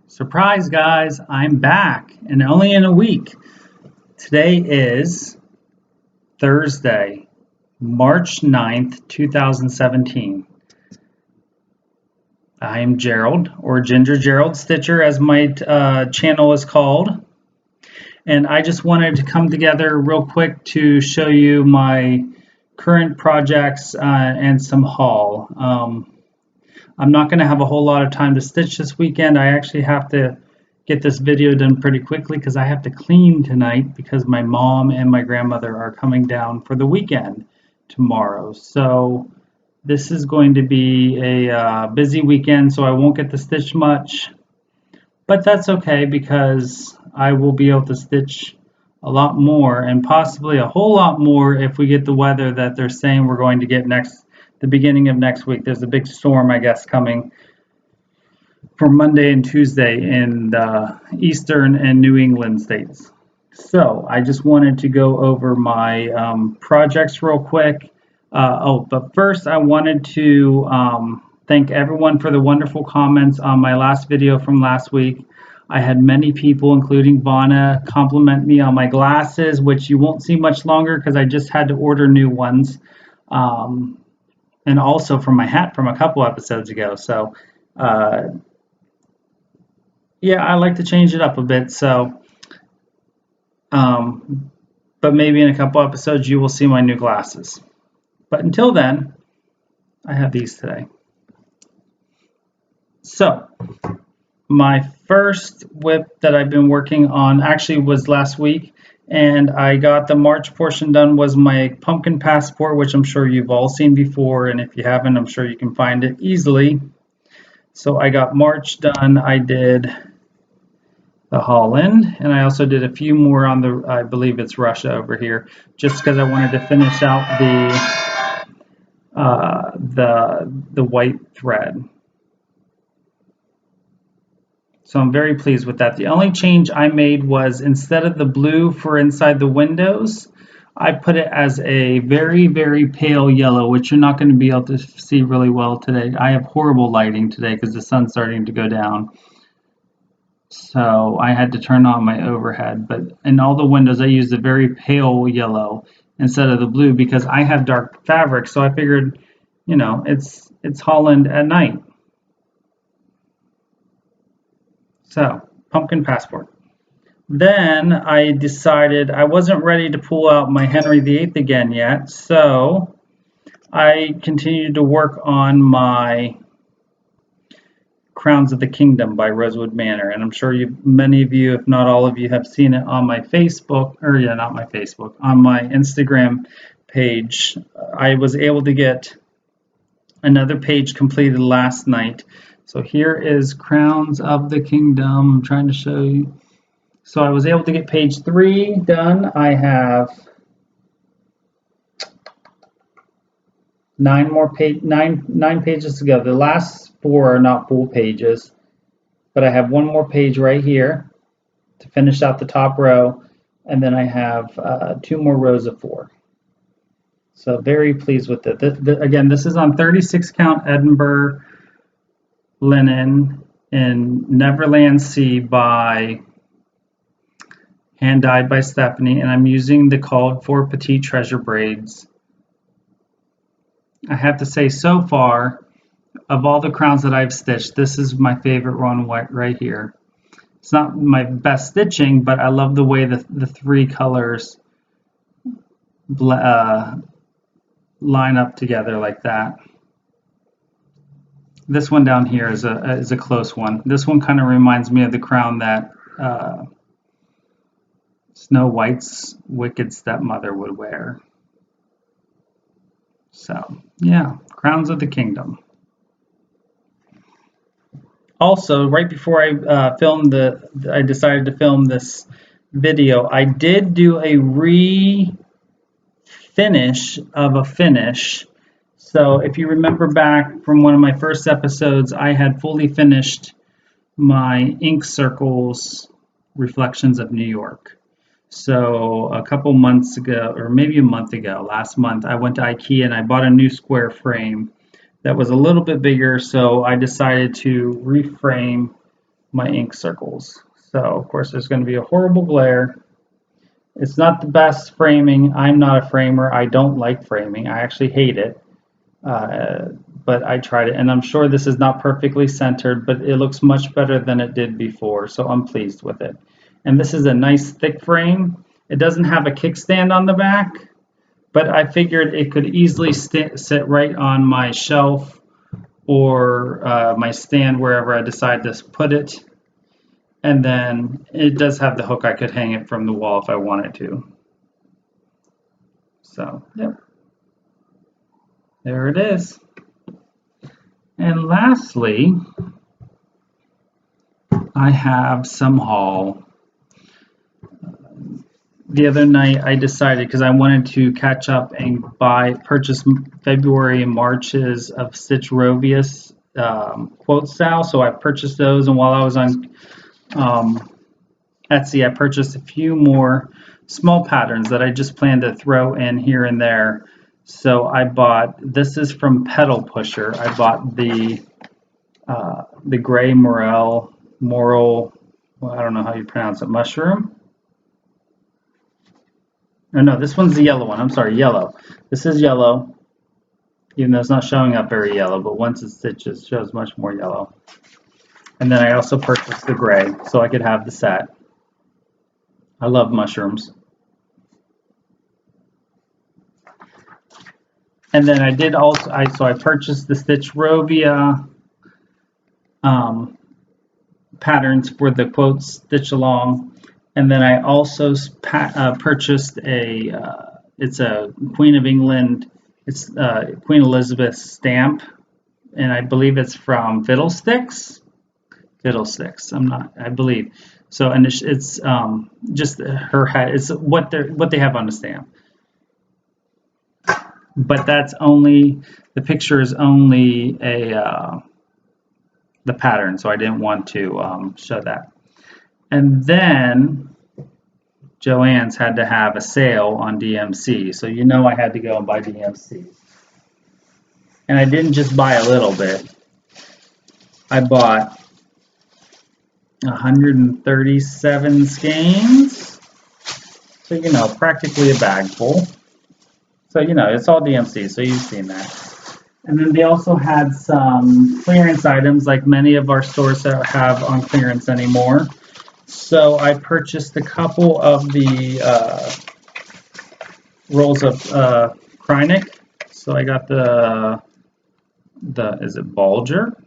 Surprise, guys, I'm back and only in a week. Today is Thursday, March 9th, 2017. I am Gerald, or Ginger Gerald Stitcher, as my channel is called. And I just wanted to come together real quick to show you my current projects and some haul. I'm not going to have a whole lot of time to stitch this weekend. I actually have to get this video done pretty quickly because I have to clean tonight because my mom and my grandmother are coming down for the weekend tomorrow. So this is going to be a busy weekend, so I won't get to stitch much. But that's okay because I will be able to stitch a lot more and possibly a whole lot more if we get the weather that they're saying we're going to get the beginning of next week. There's a big storm, I guess, coming for Monday and Tuesday in the Eastern and New England states. So I just wanted to go over my projects real quick. But first I wanted to thank everyone for the wonderful comments on my last video from last week. I had many people, including Vonna, compliment me on my glasses, which you won't see much longer because I just had to order new ones. And also from my hat from a couple episodes ago. So, yeah, I like to change it up a bit. So, but maybe in a couple episodes you will see my new glasses. But until then, I have these today. So, my first whip that I've been working on actually was last week. And I got the March portion done was my pumpkin passport, which I'm sure you've all seen before. And if you haven't, I'm sure you can find it easily. So I got March done. I did the Holland, and I also did a few more on the, I believe it's Russia over here, just because I wanted to finish out the white thread. So I'm very pleased with that. The only change I made was instead of the blue for inside the windows, I put it as a very, very pale yellow, which you're not going to be able to see really well today. I have horrible lighting today because the sun's starting to go down. So I had to turn on my overhead. But in all the windows, I used a very pale yellow instead of the blue because I have dark fabric. So I figured, you know, it's Holland at night. So, pumpkin passport. Then I decided I wasn't ready to pull out my Henry VIII again yet, so I continued to work on my Crowns of the Kingdom by Rosewood Manor, and I'm sure many of you, if not all of you, have seen it on my Facebook, or yeah, not my Facebook, on my Instagram page. I was able to get another page completed last night. So here is Crowns of the Kingdom. I'm trying to show you. So I was able to get page 3 done. I have 9 pages to go. The last 4 are not full pages, but I have 1 more page right here to finish out the top row, and then I have 2 more rows of 4. So very pleased with it. Again, this is on 36 count Edinburgh linen in Neverland Sea by hand dyed by Stephanie, and I'm using the called for petite treasure braids. I have to say, so far, of all the crowns that I've stitched, this is my favorite one right here. It's not my best stitching, but I love the way the 3 colors line up together like that. This one down here is a close one. This one kind of reminds me of the crown that Snow White's wicked stepmother would wear. So, yeah, Crowns of the Kingdom. Also, right before I I decided to film this video, I did do a refinish of a finish. So if you remember back from one of my first episodes, I had fully finished my Ink Circles Reflections of New York. So a couple months ago, or maybe a month ago, last month, I went to IKEA and I bought a new square frame that was a little bit bigger. So I decided to reframe my ink circles. So of course there's going to be a horrible glare. It's not the best framing. I'm not a framer. I don't like framing. I actually hate it. But I tried it, and I'm sure this is not perfectly centered, but it looks much better than it did before, so I'm pleased with it. And this is a nice thick frame. It doesn't have a kickstand on the back, but I figured it could easily sit right on my shelf or my stand, wherever I decide to put it. And then it does have the hook. I could hang it from the wall if I wanted to. So, yep. There it is. And lastly, I have some haul. The other night I decided, because I wanted to catch up and purchase February and March's of Stitch Rovius quote style. So I purchased those, and while I was on Etsy, I purchased a few more small patterns that I just plan to throw in here and there. So I bought, this is from Pedal Pusher. I bought the gray morel, well, I don't know how you pronounce it, mushroom? Oh, no, this one's the yellow one. I'm sorry, yellow. This is yellow, even though it's not showing up very yellow, but once it stitches, it shows much more yellow. And then I also purchased the gray, so I could have the set. I love mushrooms. And then I did also, I purchased the Stitch Rovia patterns for the quote stitch along. And then I also purchased it's a Queen of England, it's Queen Elizabeth stamp, and I believe it's from Fiddlesticks, I believe. So, and it's just her head, it's what they have on the stamp. But that's only, the picture is only the pattern, so I didn't want to show that. And then Joann's had to have a sale on DMC, so you know I had to go and buy DMC. And I didn't just buy a little bit. I bought 137 skeins, so you know, practically a bag full. So you know, it's all DMC, so you've seen that. And then they also had some clearance items, like many of our stores that have on clearance anymore. So I purchased a couple of the rolls of Krynic. So I got the is it Bulger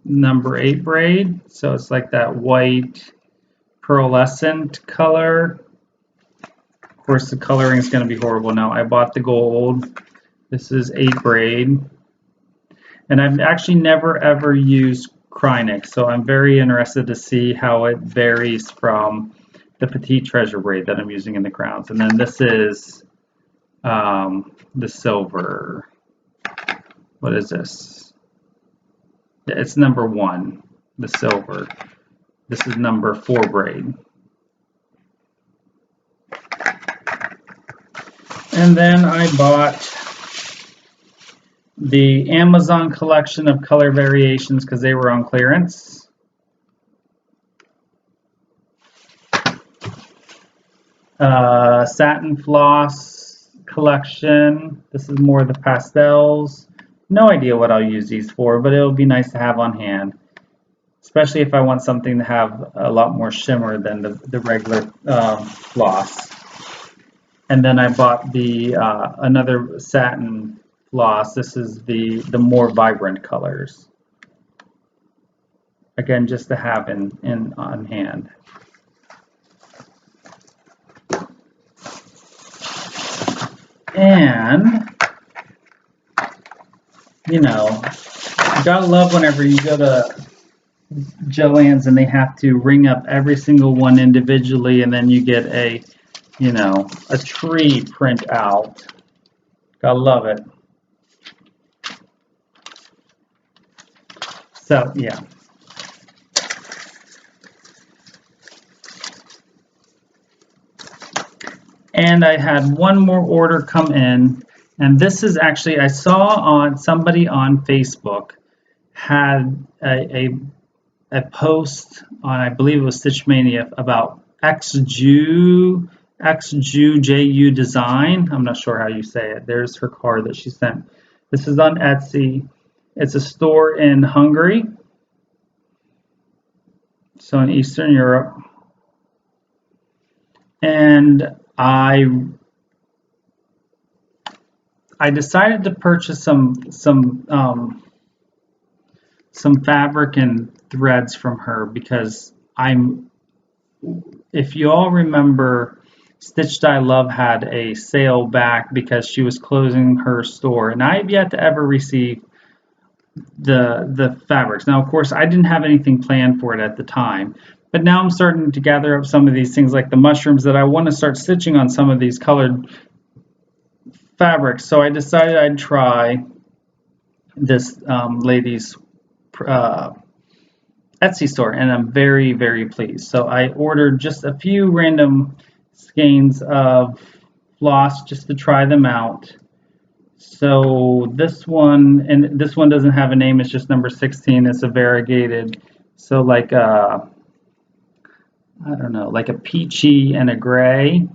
number 8 braid. So it's like that white pearlescent color. Of course, the coloring is going to be horrible now. I bought the gold. This is 8 braid. And I've actually never ever used Krynic, so I'm very interested to see how it varies from the Petite Treasure braid that I'm using in the crowns. And then this is the silver. What is this? It's number 1, the silver. This is number 4 braid. And then I bought the Amazon collection of color variations because they were on clearance. Satin floss collection. This is more of the pastels. No idea what I'll use these for, but it'll be nice to have on hand, especially if I want something to have a lot more shimmer than the regular floss. And then I bought the another satin floss. This is the more vibrant colors. Again, just to have on hand. And you know, you gotta love whenever you go to Joann's and they have to ring up every single one individually, and then you get a, you know, a tree print out. Gotta love it. So yeah. And I had one more order come in, and this is actually, I saw on somebody on Facebook had a post on, I believe it was Stitch Mania, about XJU Design. I'm not sure how you say it. There's her card that she sent. This is on Etsy. It's a store in Hungary, so in Eastern Europe. And I decided to purchase some fabric and threads from her because if you all remember, Stitch Dye Love had a sale back because she was closing her store, and I have yet to ever receive the fabrics. Now, of course, I didn't have anything planned for it at the time, but now I'm starting to gather up some of these things like the mushrooms that I want to start stitching on some of these colored fabrics. So I decided I'd try this lady's Etsy store, and I'm very, very pleased. So I ordered just a few random skeins of floss just to try them out. So this one, and this one doesn't have a name, it's just number 16. It's a variegated, so like a, I don't know, like a peachy and a gray.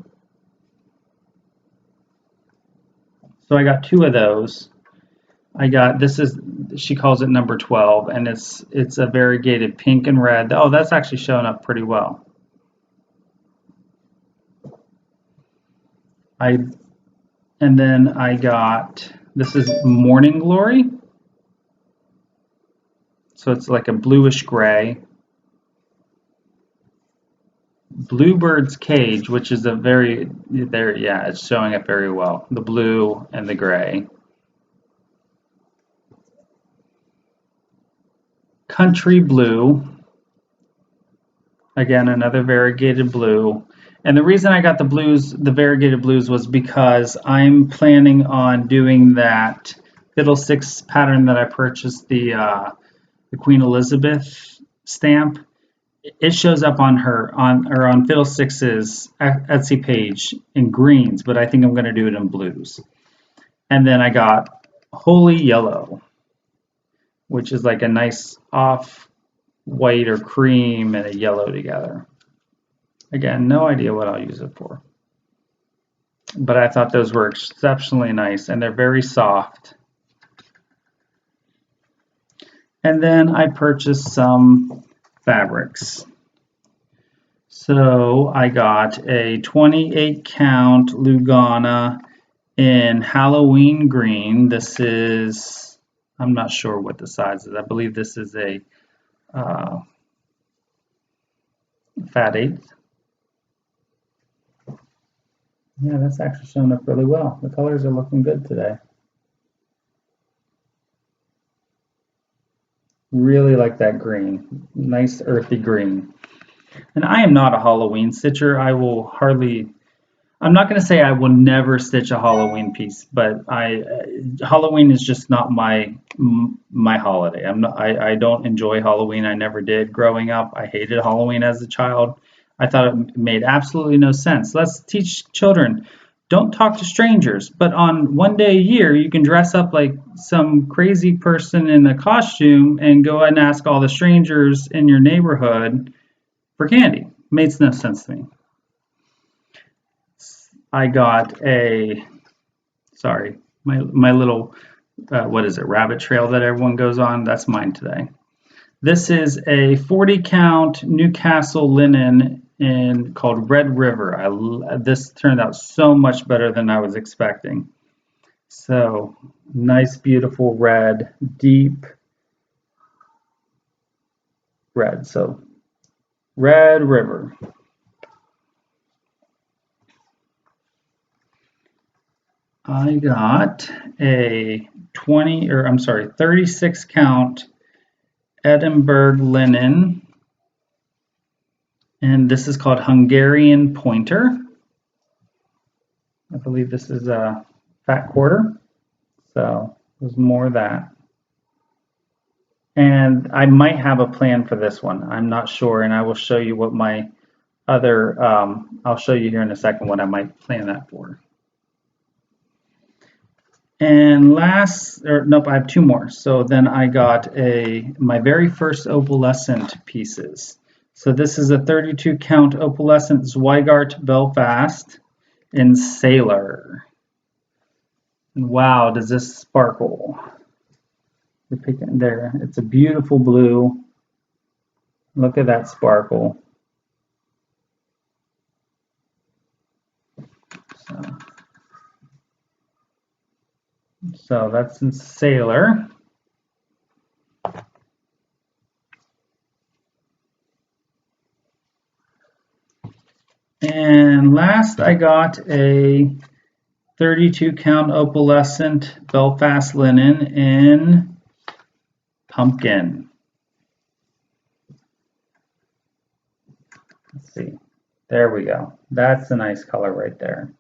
So I got two of those. I got, this is, she calls it number 12, and it's a variegated pink and red. Oh, that's actually showing up pretty well. And then I got, this is Morning Glory. So it's like a bluish gray. Bluebird's Cage, which is a very, there, yeah, it's showing up very well. The blue and the gray. Country Blue. Again, another variegated blue. And the reason I got the variegated blues, was because I'm planning on doing that Fiddlesticks pattern that I purchased, the Queen Elizabeth stamp. It shows up on Fiddlesticks's Etsy page in greens, but I think I'm going to do it in blues. And then I got Holy Yellow, which is like a nice off white or cream and a yellow together. Again, no idea what I'll use it for, but I thought those were exceptionally nice, and they're very soft. And then I purchased some fabrics. So I got a 28 count Lugana in Halloween green. This is, I'm not sure what the size is. I believe this is a fat 8. Yeah, that's actually showing up really well. The colors are looking good today. Really like that green. Nice earthy green. And I am not a Halloween stitcher. I'm not going to say I will never stitch a Halloween piece, but Halloween is just not my holiday. I don't enjoy Halloween. I never did growing up. I hated Halloween as a child. I thought it made absolutely no sense. Let's teach children, don't talk to strangers, but on one day a year, you can dress up like some crazy person in a costume and go and ask all the strangers in your neighborhood for candy. Makes no sense to me. I got my little, what is it, rabbit trail that everyone goes on. That's mine today. This is a 40 count Newcastle linen called Red River. This turned out so much better than I was expecting. So nice, beautiful red, deep red. So Red River. I got a 36 count Edinburgh linen, and this is called Hungarian Pointer. I believe this is a fat quarter, so there's more of that. And I might have a plan for this one. I'm not sure, and I will show you what my other, I'll show you here in a second what I might plan that for. And nope, I have two more. So then I got my very first opalescent pieces. So this is a 32 count opalescent Zweigart Belfast in Sailor. And wow, does this sparkle. You're picking there. It's a beautiful blue. Look at that sparkle. So that's in Sailor. And last I got a 32 count opalescent Belfast linen in pumpkin. Let's see. There we go. That's a nice color right there.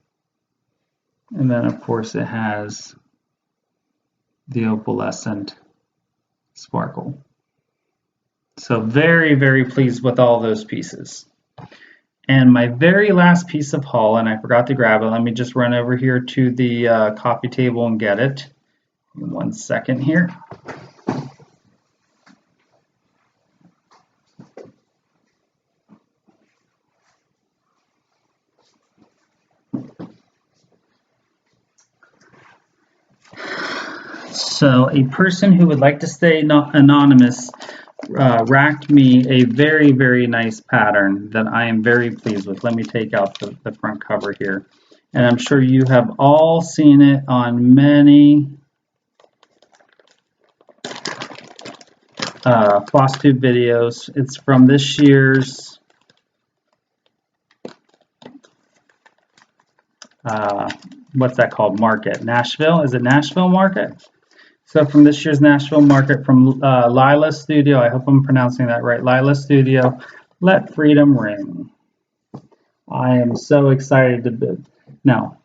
And then of course it has the opalescent sparkle. So very, very pleased with all those pieces. And my very last piece of haul, and I forgot to grab it. Let me just run over here to the coffee table and get it. In 1 second here. So a person who would like to stay anonymous racked me a very, very nice pattern that I am very pleased with. Let me take out the front cover here. And I'm sure you have all seen it on many FlossTube videos. It's from this year's what's that called? Market. Nashville? Is it Nashville Market? So from this year's Nashville Market from Lila Studio, I hope I'm pronouncing that right, Lila Studio, Let Freedom Ring. I am so excited to bid. Now,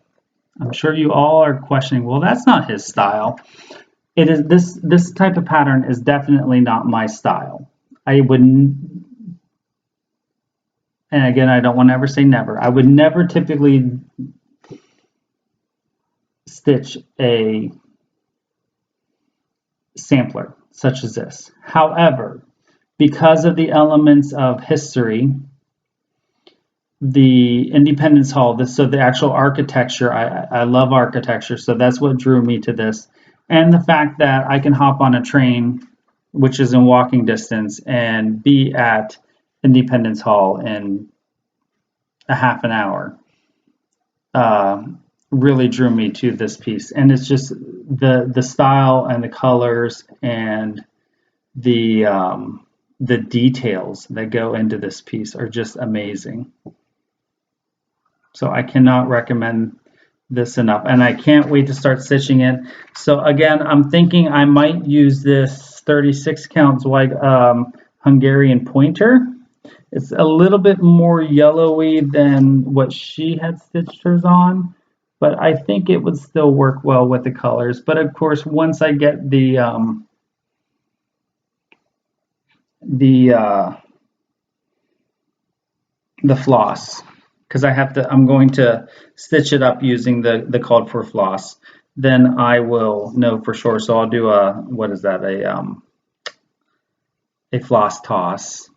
I'm sure you all are questioning, well, that's not his style. It is this type of pattern is definitely not my style. I wouldn't, and again, I don't want to ever say never. I would never typically stitch a sampler such as this. However, because of the elements of history, the Independence Hall, so the actual architecture, I love architecture, so that's what drew me to this. And the fact that I can hop on a train, which is in walking distance, and be at Independence Hall in a half an hour, really drew me to this piece. And it's just the style and the colors and the details that go into this piece are just amazing. So I cannot recommend this enough, and I can't wait to start stitching it. So again, I'm thinking I might use this 36 count Hungarian pointer. It's a little bit more yellowy than what she had stitched hers on, but I think it would still work well with the colors. But of course, once I get the floss, because I'm going to stitch it up using the called for floss, then I will know for sure. So I'll do a floss toss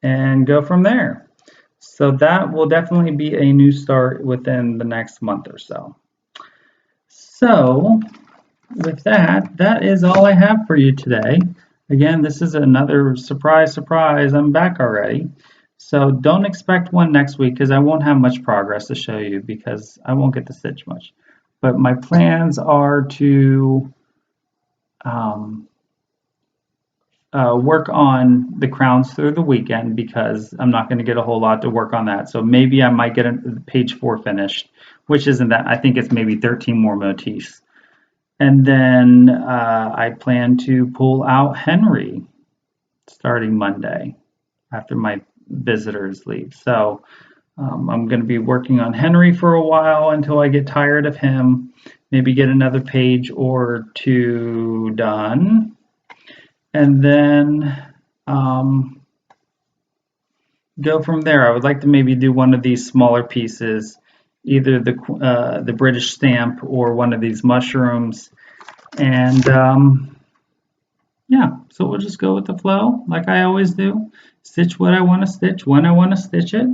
and go from there. So that will definitely be a new start within the next month or so. So with that is all I have for you today. Again, this is another surprise, I'm back already. So don't expect one next week because I won't have much progress to show you because I won't get to stitch much. But my plans are to work on the crowns through the weekend because I'm not going to get a whole lot to work on that. So maybe I might get page 4 finished, which isn't that. I think it's maybe 13 more motifs. And then I plan to pull out Henry starting Monday after my visitors leave. So I'm going to be working on Henry for a while until I get tired of him, maybe get another page or 2 done, and then go from there. I would like to maybe do one of these smaller pieces either the British stamp or one of these mushrooms. And yeah, so we'll just go with the flow like I always do. Stitch what I want to stitch when I want to stitch it.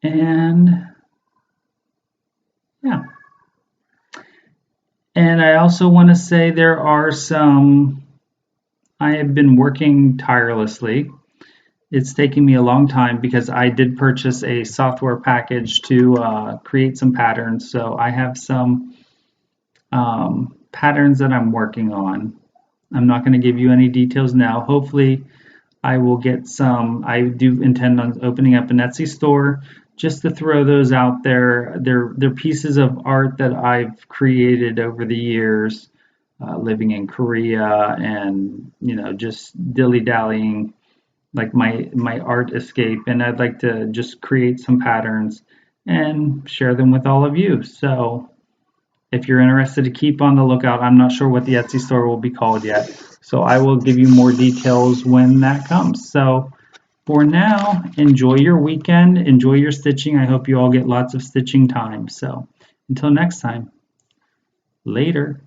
And yeah. And I also want to say there are I have been working tirelessly. It's taken me a long time because I did purchase a software package to create some patterns. So I have some patterns that I'm working on. I'm not going to give you any details now. Hopefully I will get some. I do intend on opening up an Etsy store just to throw those out there. They're pieces of art that I've created over the years, living in Korea, and just dilly-dallying, like my art escape. And I'd like to just create some patterns and share them with all of you. So if you're interested, to keep on the lookout. I'm not sure what the Etsy store will be called yet, so I will give you more details when that comes. So for now, enjoy your weekend, enjoy your stitching. I hope you all get lots of stitching time. So until next time, later.